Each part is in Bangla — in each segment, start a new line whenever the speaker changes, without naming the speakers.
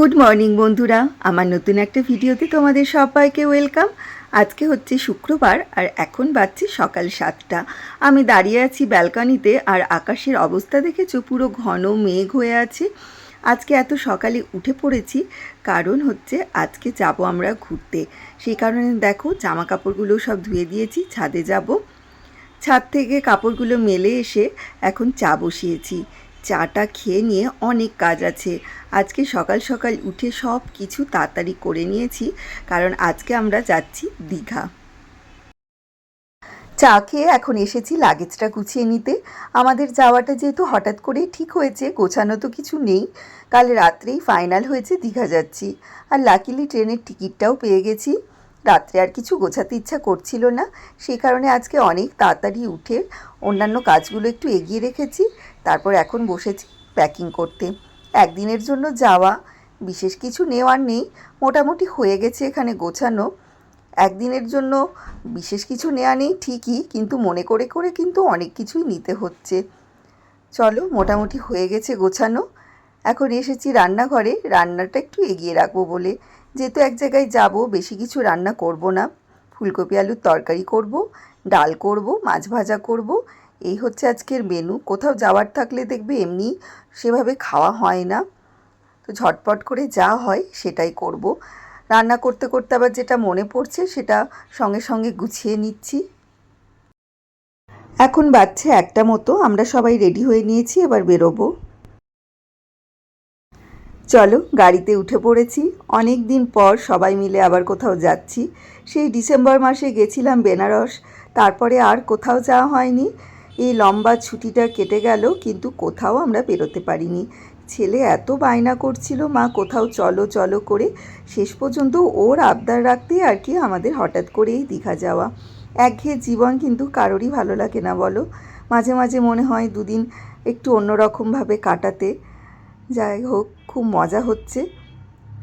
গুড মর্নিং বন্ধুরা, আমার নতুন একটা ভিডিওতে তোমাদের সবাইকে ওয়েলকাম। আজকে হচ্ছে শুক্রবার আর এখন বাজছে সকাল 7টা। আমি দাঁড়িয়ে আছি ব্যালকনিতে আর আকাশের অবস্থা দেখেছো, পুরো ঘন মেঘ হয়ে আছে। আজকে এত সকালে উঠে পড়েছি কারণ হচ্ছে আজকে যাব আমরা ঘুরতে। সেই কারণে দেখো জামা কাপড়গুলো সব ধুয়ে দিয়েছি, ছাদে যাব। ছাদ থেকে কাপড়গুলো মেলে এসে এখন চা বসিয়েছি। চাটা খেয়ে নিয়ে অনেক কাজ আছে। আজকে সকাল সকাল উঠে সব কিছু তাড়াতাড়ি করে নিয়েছি কারণ আজকে আমরা যাচ্ছি দীঘা। চা খেয়ে এখন এসেছি লাগেজটা গুছিয়ে নিতে। আমাদের যাওয়াটা যেহেতু হঠাৎ করেই ঠিক হয়েছে, গোছানো তো কিছু নেই। কাল রাত্রেই ফাইনাল হয়েছে দীঘা যাচ্ছি। আর লাকিলি ট্রেনের টিকিটটাও পেয়ে গেছি। রাত্রে আর কিছু গোছাতে ইচ্ছা করছিল না, সেই কারণে আজকে অনেক তাড়াতাড়ি উঠে অন্যান্য কাজগুলো একটু এগিয়ে রেখেছি। তারপর এখন বসেছি প্যাকিং করতে। একদিনের জন্য যাওয়া, বিশেষ কিছু নেওয়ার নেই, মোটামুটি হয়ে গেছে এখানে গোছানো। একদিনের জন্য বিশেষ কিছু নেওয়া নেই ঠিকই, কিন্তু মনে করে করে কিন্তু অনেক কিছুই নিতে হচ্ছে। চলো, মোটামুটি হয়ে গেছে গোছানো। এখন এসেছি রান্নাঘরে, রান্নাটা একটু এগিয়ে রাখবো বলে। যেহেতু এক জায়গায় যাব, বেশি কিছু রান্না করব না। ফুলকপি আলুর তরকারি করব, ডাল করব, মাছ ভাজা করব। এই হচ্ছে আজকের মেনু। কোথাও যাওয়ার থাকলে দেখবে এমনি সেভাবে খাওয়া হয় না, তো ঝটপট করে যা হয় সেটাই করব। রান্না করতে করতে আবার যেটা মনে পড়ছে সেটা সঙ্গে সঙ্গে গুছিয়ে নিচ্ছি। এখন বাজছে 1টা মতো, আমরা সবাই রেডি হয়ে নিয়েছি, এবার বেরোবো। চলো, গাড়িতে উঠে পড়েছি। অনেক দিন পর সবাই মিলে আবার কোথাও যাচ্ছি। সেই ডিসেম্বর মাসে গেছিলাম বেনারস, তারপরে আর কোথাও যাওয়া হয়নি। এই লম্বা ছুটিটা কেটে গেল, কিন্তু কোথাও আমরা বেরোতে পারিনি। ছেলে এত বায়না করছিল মা কোথাও চলো চলো করে, শেষ পর্যন্ত ওর আবদার রাখতে আর কি আমাদের হঠাৎ করেই দীঘা যাওয়া। একঘেয়ে জীবন কিন্তু কারোরই ভালো লাগে না বলো। মাঝে মাঝে মনে হয় দুদিন একটু অন্যরকমভাবে কাটাতে। যাই হোক, খুব মজা হচ্ছে,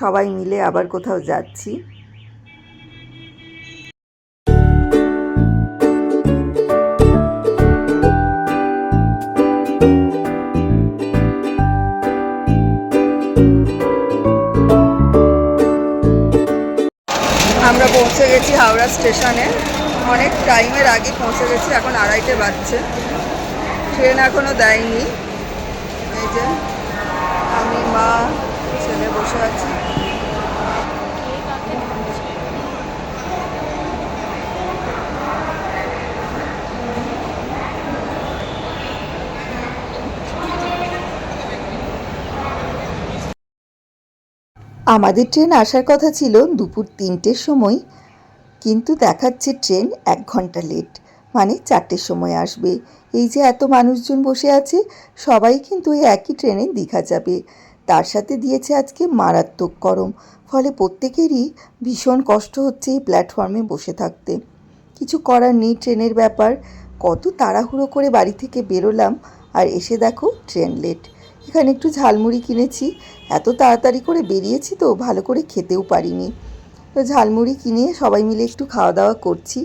সবাই মিলে আবার কোথাও যাচ্ছি। আমরা পৌঁছে গেছি হাওড়া স্টেশনে। অনেক টাইমের আগে পৌঁছে গেছি, এখন 2:30 বাজছে। ট্রেন এখনও দেয়নি। এই যে আমি, মা, ছেলে বসে আছি। আমাদের ট্রেন আসার কথা ছিল দুপুর 3টের সময়, কিন্তু দেখাচ্ছে ট্রেন 1 ঘন্টা লেট, মানে 4টের সময় আসবে। এই যে এত মানুষজন বসে আছে, সবাই কিন্তু এই একই ট্রেনে দীঘা যাবে। তার সাথে দিয়েছে আজকে মারাত্মক গরম, ফলে প্রত্যেকেরই ভীষণ কষ্ট হচ্ছে এই প্ল্যাটফর্মে বসে থাকতে। কিছু করার নেই, ট্রেনের ব্যাপার। কত তাড়াহুড়ো করে বাড়ি থেকে বেরোলাম, আর এসে দেখো ট্রেন লেট। এখানে একটু ঝালমুড়ি কিনেছি। এত তাড়াতাড়ি করে বেরিয়েছি তো ভালো করে খেতেও পারিনি, তো ঝালমুড়ি কিনে সবাই মিলে একটু খাওয়া দাওয়া করছি।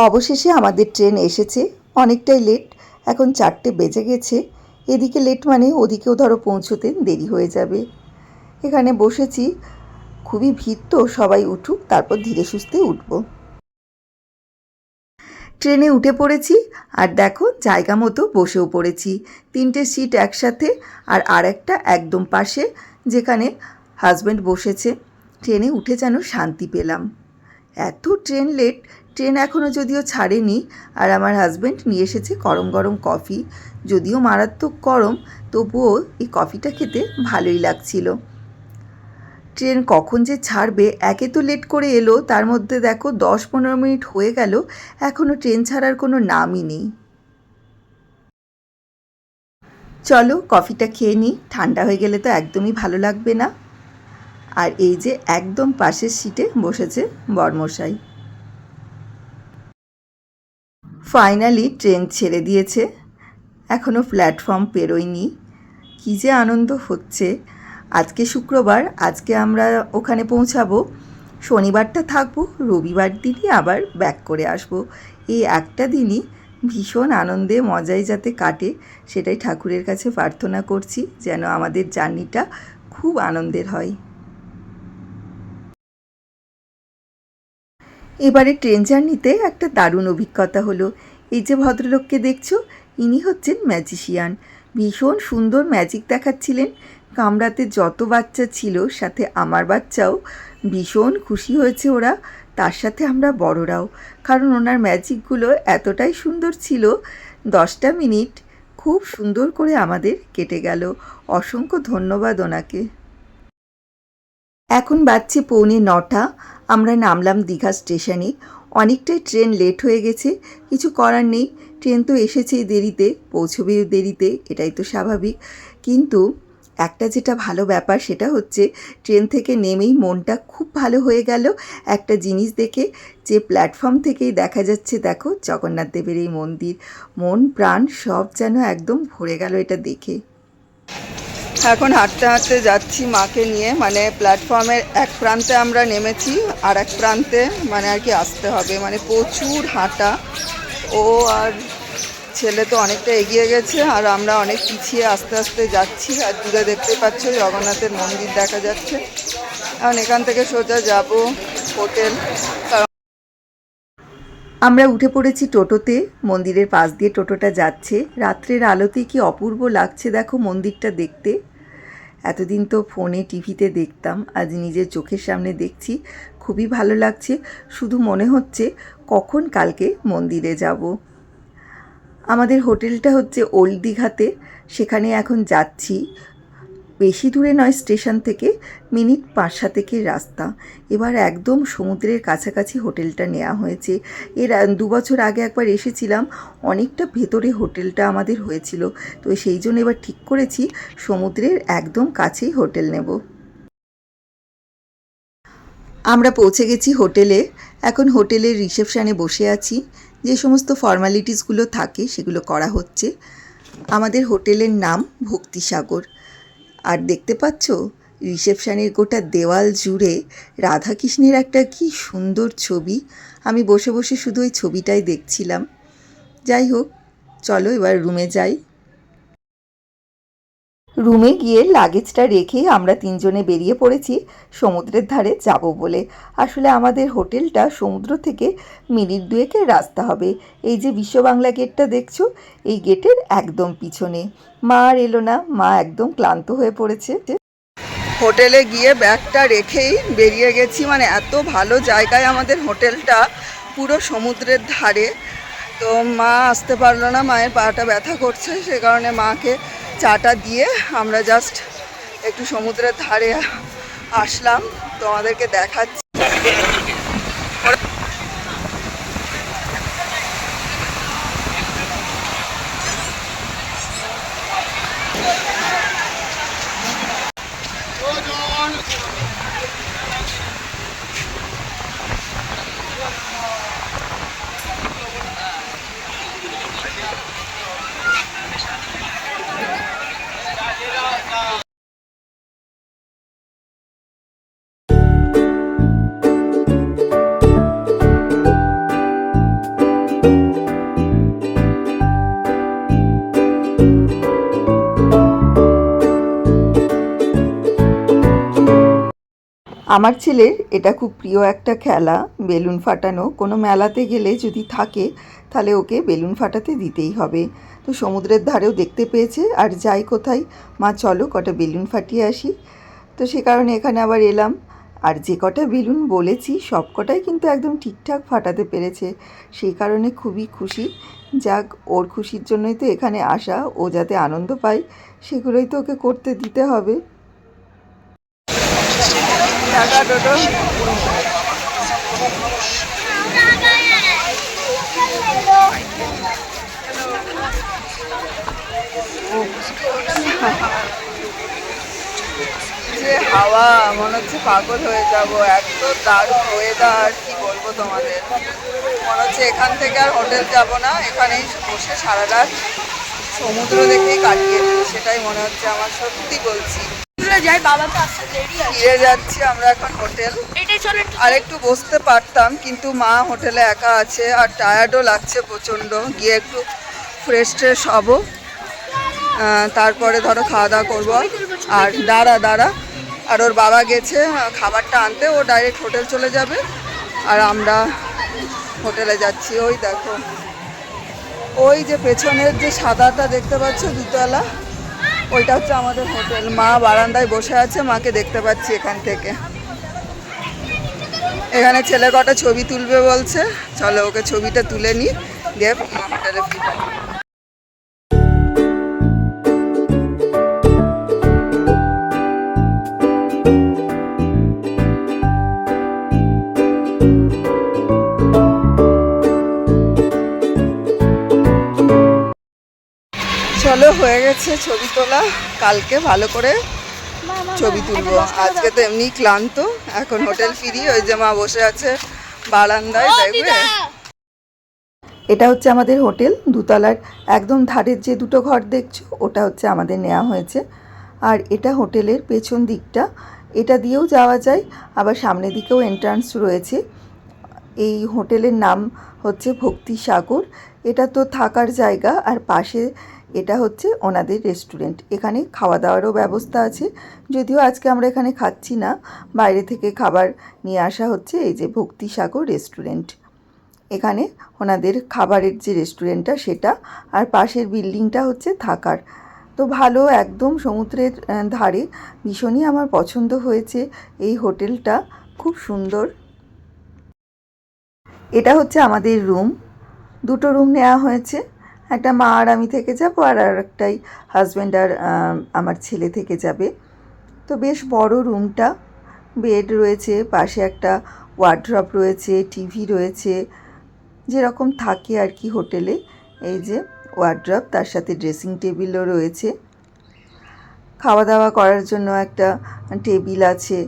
অবশেষে আমাদের ট্রেন এসেছে। অনেকটাই লেট, এখন 4টে বেজে গেছে। এদিকে লেট মানে ওদিকেও ধরো পৌঁছতে দেরি হয়ে যাবে। এখানে বসেছি, খুবই ভিড় তো, সবাই উঠুক তারপর ধীরে সুস্থে উঠব। ট্রেনে উঠে পড়েছি, আর দেখো জায়গা মতো বসেও পড়েছি। 3টে সিট একসাথে, আর আরেকটা একদম পাশে যেখানে হাজব্যান্ড বসেছে। ট্রেনে উঠে যেন শান্তি পেলাম। এত ট্রেন লেট, ট্রেন এখনও যদিও ছাড়েনি, আর আমার হাজব্যান্ড নিয়ে এসেছে গরম গরম কফি। যদিও মারাত্মক গরম, তবুও এই কফিটা খেতে ভালোই লাগছিল। ট্রেন কখন যে ছাড়বে, একে তো লেট করে এলো, তার মধ্যে দেখো 10-15 মিনিট হয়ে গেল, এখনও ট্রেন ছাড়ার কোনো নামই নেই। চলো কফিটা খেয়ে নিই, ঠান্ডা হয়ে গেলে তো একদমই ভালো লাগবে না। আর এই যে একদম পাশের সিটে বসেছে বরমশাই। ফাইনালি ট্রেন ছেড়ে দিয়েছে, এখনও প্ল্যাটফর্ম পেরোয়নি। কী যে আনন্দ হচ্ছে। আজকে শুক্রবার, আজকে আমরা ওখানে পৌঁছাবো, শনিবারটা থাকবো, রবিবার দিনই আবার ব্যাক করে আসবো। এই একটা দিনই ভীষণ আনন্দে মজায় যাতে কাটে, সেটাই ঠাকুরের কাছে প্রার্থনা করছি, যেন আমাদের জার্নিটা খুব আনন্দের হয়। এবারে ট্রেন জার্নিতে একটা দারুণ অভিজ্ঞতা হলো। এই যে ভদ্রলোককে দেখছো, ইনি হচ্ছেন ম্যাজিশিয়ান। ভীষণ সুন্দর ম্যাজিক দেখাচ্ছিলেন। কামরাতে যত বাচ্চা ছিল, সাথে আমার বাচ্চাও, ভীষণ খুশি হয়েছে ওরা, তার সাথে আমরা বড়রাও। কারণ ওনার ম্যাজিকগুলো এতটাই সুন্দর ছিল, 10টা মিনিট খুব সুন্দর করে আমাদের কেটে গেল। অসংখ্য ধন্যবাদ ওনাকে। এখন বাজছে 8:45। আমরা নামলাম দীঘা স্টেশনে। অনেকটাই ট্রেন লেট হয়ে গেছে, কিছু করার নেই, ট্রেন তো এসেছেই দেরিতে, পৌঁছবেও দেরিতে, এটাই তো স্বাভাবিক। কিন্তু একটা যেটা ভালো ব্যাপার, সেটা হচ্ছে ট্রেন থেকে নেমেই মনটা খুব ভালো হয়ে গেল একটা জিনিস দেখে, যে প্ল্যাটফর্ম থেকেই দেখা যাচ্ছে, দেখো জগন্নাথ দেবের এই মন্দির। মন প্রাণ সব যেন একদম ভরে গেল এটা দেখে। এখন হাঁটতে হাঁটতে যাচ্ছি মাকে নিয়ে, মানে প্ল্যাটফর্মের এক প্রান্তে আমরা নেমেছি, আর এক প্রান্তে মানে আর কি আসতে হবে, মানে প্রচুর হাঁটা। ও আর ছেলে তো অনেকটা এগিয়ে গেছে, আর আমরা অনেক পিছিয়ে আস্তে আস্তে যাচ্ছি। আর দূরে দেখতে পাচ্ছ জগন্নাথের মন্দির দেখা যাচ্ছে। এখন এখান থেকে সোজা যাব হোটেল। আমরা উঠে পড়েছি টোটোতে, মন্দিরের পাশ দিয়ে টোটোটা যাচ্ছে। রাত্রের আলোতে কি অপূর্ব লাগছে দেখো মন্দিরটা দেখতে। এতদিন তো ফোনে টিভিতে দেখতাম, আজ নিজের চোখের সামনে দেখছি, খুবই ভালো লাগছে। শুধু মনে হচ্ছে কখন কালকে মন্দিরে যাব। আমাদের হোটেলটা হচ্ছে ওল্ড দীঘাতে, সেখানে এখন যাচ্ছি। বেশি দূরে নয় স্টেশন থেকে, মিনিট 5-7 রাস্তা। এবার একদম সমুদ্রের কাছাকাছি হোটেলটা নেওয়া হয়েছে। এর 2 বছর আগে একবার এসেছিলাম, অনেকটা ভেতরে হোটেলটা আমাদের হয়েছিল, তো সেই জন্য এবার ঠিক করেছি সমুদ্রের একদম কাছেই হোটেল নেব। আমরা পৌঁছে গেছি হোটেলে। এখন হোটেলের রিসেপশানে বসে আছি, যে সমস্ত ফর্মালিটিসগুলো থাকে সেগুলো করা হচ্ছে। আমাদের হোটেলের নাম ভক্তিসাগর। আর দেখতে পাচ্ছ রিসেপশানের গোটা দেওয়াল জুড়ে রাধাকৃষ্ণের একটা কি সুন্দর ছবি। আমি বসে বসে শুধু ওই ছবিটাই দেখছিলাম। যাই হোক, চলো এবার রুমে যাই। রুমে গিয়ে লাগেজটা রেখে আমরা 3জনে বেরিয়ে পড়েছি সমুদ্রের ধারে যাব বলে। আসলে আমাদের হোটেলটা সমুদ্র থেকে মিনিট 2-এর রাস্তা হবে। এই যে বিশ্ব বাংলা গেটটা দেখছো, এই গেটের একদম পিছনে। মা আর এলো না, মা একদম ক্লান্ত হয়ে পড়েছে। হোটেলে গিয়ে ব্যাগটা রেখেই বেরিয়ে গেছি, মানে এত ভালো জায়গায় আমাদের হোটেলটা, পুরো সমুদ্রের ধারে। তো মা আসতে পারলো না, মায়ের পাটা ব্যথা করছে, সে কারণে মাকে চাটা দিয়ে আমরা জাস্ট একটু সমুদ্রের ধারে আসলাম, তোমাদেরকে দেখাচ্ছি। আমার ছেলের এটা খুব প্রিয় একটা খেলা, বেলুন ফাটানো। কোনো মেলাতে গেলে যদি থাকে, তাহলে ওকে বেলুন ফাটাতে দিতেই হবে। তো সমুদ্রের ধারেও দেখতে পেয়েছে, আর যাই কোথায়, মা চলো কটা বেলুন ফাটিয়ে আসি। তো সে কারণে এখানে আবার এলাম। আর যে কটা বেলুন বলেছি সব কটাই কিন্তু একদম ঠিকঠাক ফাটাতে পেরেছে, সেই কারণে খুবই খুশি। যাক, ওর খুশির জন্যই তো এখানে আসা, ও যাতে আনন্দ পায় সেগুলোই তো ওকে করতে দিতে হবে। টাটা টোটো। যে হাওয়া, মনে হচ্ছে পাগল হয়ে যাব। এত দারুণ ওয়েদার, কি বলবো তোমাদের। মনে হচ্ছে এখান থেকে আর হোটেল যাব না, এখানেই বসে সারা রাত সমুদ্র দেখেই কাটিয়ে দিই, সেটাই মনে হচ্ছে আমার, সত্যি বলছি। ফিরে যাচ্ছি আমরা এখন হোটেল। আর একটু বসতে পারতাম, কিন্তু মা হোটেলে একা আছে আর টায়ার্ডও লাগছে প্রচণ্ড। গিয়ে একটু ফ্রেশ ট্রেশ হবো, তারপরে ধরো খাওয়া দাওয়া করবো। আর দাঁড়া আর ওর বাবা গেছে খাবারটা আনতে, ও ডাইরেক্ট হোটেল চলে যাবে আর আমরা হোটেলে যাচ্ছি। ওই দেখো, ওই যে পেছনের যে সাদাটা দেখতে পাচ্ছ দুতলা, ওইটা হচ্ছে আমাদের হোটেল। মা বারান্দায় বসে আছে, মাকে দেখতে পাচ্ছি এখান থেকে। এখানে ছেলে কটা ছবি তুলবে বলছে, চলো ওকে ছবিটা তুলে নিই, দিয়ে হোটেলে ফিরবো। চলো, হয়ে গেছে ছবি তোলা। কালকে ভালো করে ছবি তুলবো, আজকে তো এমনি ক্লান্ত। এখন হোটেল ফিরি। ওই যে মা বসে আছে বারান্দায়, দেখবে। এটা হচ্ছে আমাদের হোটেল, দুতলার একদম ধারের যে দুটো ঘর দেখছো, ওটা হচ্ছে আমাদের নেওয়া হয়েছে। আর এটা হোটেলের পেছন দিকটা, এটা দিয়েও যাওয়া যায়, আবার সামনের দিকেও এন্ট্রান্স রয়েছে। এই হোটেলের নাম হচ্ছে ভক্তি সাগর। এটা তো থাকার জায়গা, আর পাশে এটা হচ্ছে ওনাদের রেস্টুরেন্ট। এখানে খাওয়া দাওয়ারও ব্যবস্থা আছে, যদিও আজকে আমরা এখানে খাচ্ছি না, বাইরে থেকে খাবার নিয়ে আসা হচ্ছে। এই যে ভক্তি সাগর রেস্টুরেন্ট, এখানে ওনাদের খাবারের যে রেস্টুরেন্টটা সেটা, আর পাশের বিল্ডিংটা হচ্ছে থাকার। তো ভালো, একদম সমুদ্রের ধারে, ভীষণই আমার পছন্দ হয়েছে এই হোটেলটা, খুব সুন্দর। এটা হচ্ছে আমাদের রুম, দুটো রুম নেওয়া হয়েছে। একটা মা আর আমি থেকে যাবো, আর একটাই হাজব্যান্ড আর আমার ছেলে থেকে যাবে। তো বেশ বড় রুমটা, বেড রয়েছে, পাশে একটা ওয়ার্ড্রপ রয়েছে, টিভি রয়েছে, যেরকম থাকে আর কি হোটেলে। এই যে ওয়ার্ড্রপ, তার সাথে ড্রেসিং টেবিলও রয়েছে, খাওয়া দাওয়া করার জন্য একটা টেবিল আছে।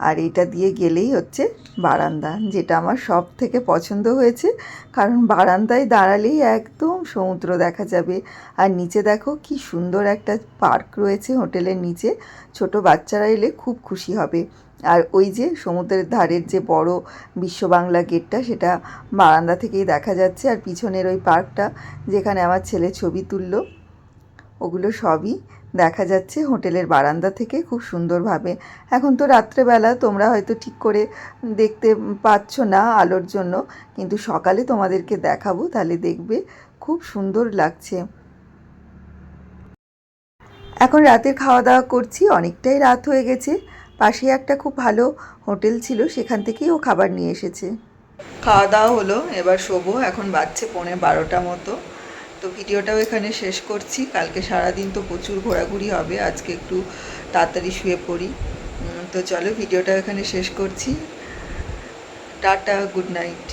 আর এটা দিয়ে গেলেই হচ্ছে বারান্দা, যেটা আমার সব থেকে পছন্দ হয়েছে, কারণ বারান্দায় দাঁড়ালেই একদম সমুদ্র দেখা যাবে। আর নিচে দেখো কি সুন্দর একটা পার্ক রয়েছে হোটেলের নিচে, ছোট বাচ্চারা এলে খুব খুশি হবে। আর ওই যে সমুদ্রের ধারের যে বড় বিশ্ব বাংলা গেটটা, সেটা বারান্দা থেকেই দেখা যাচ্ছে। আর পিছনের ওই পার্কটা, যেখানে আমার ছেলে ছবি তুললো, ওগুলো সবই দেখা যাচ্ছে হোটেলের বারান্দা থেকে খুব সুন্দরভাবে। এখন তো রাত্রেবেলা, তোমরা হয়তো ঠিক করে দেখতে পাচ্ছ না আলোর জন্য, কিন্তু সকালে তোমাদেরকে দেখাবো, তাহলে দেখবে খুব সুন্দর লাগছে। এখন রাতের খাওয়া দাওয়া করছি, অনেকটাই রাত হয়ে গেছে। পাশে একটা খুব ভালো হোটেল ছিল, সেখান থেকেই ও খাবার নিয়ে এসেছে। খাওয়া দাওয়া হলো, এবার শোবো। এখন বাজছে 11:15 মতো। তো ভিডিওটাও এখানে শেষ করছি। কালকে সারাদিন তো প্রচুর ঘোরাঘুরি হবে, আজকে একটু তাড়াতাড়ি শুয়ে পড়ি। তো চলো, ভিডিওটা এখানে শেষ করছি। Tata, good night.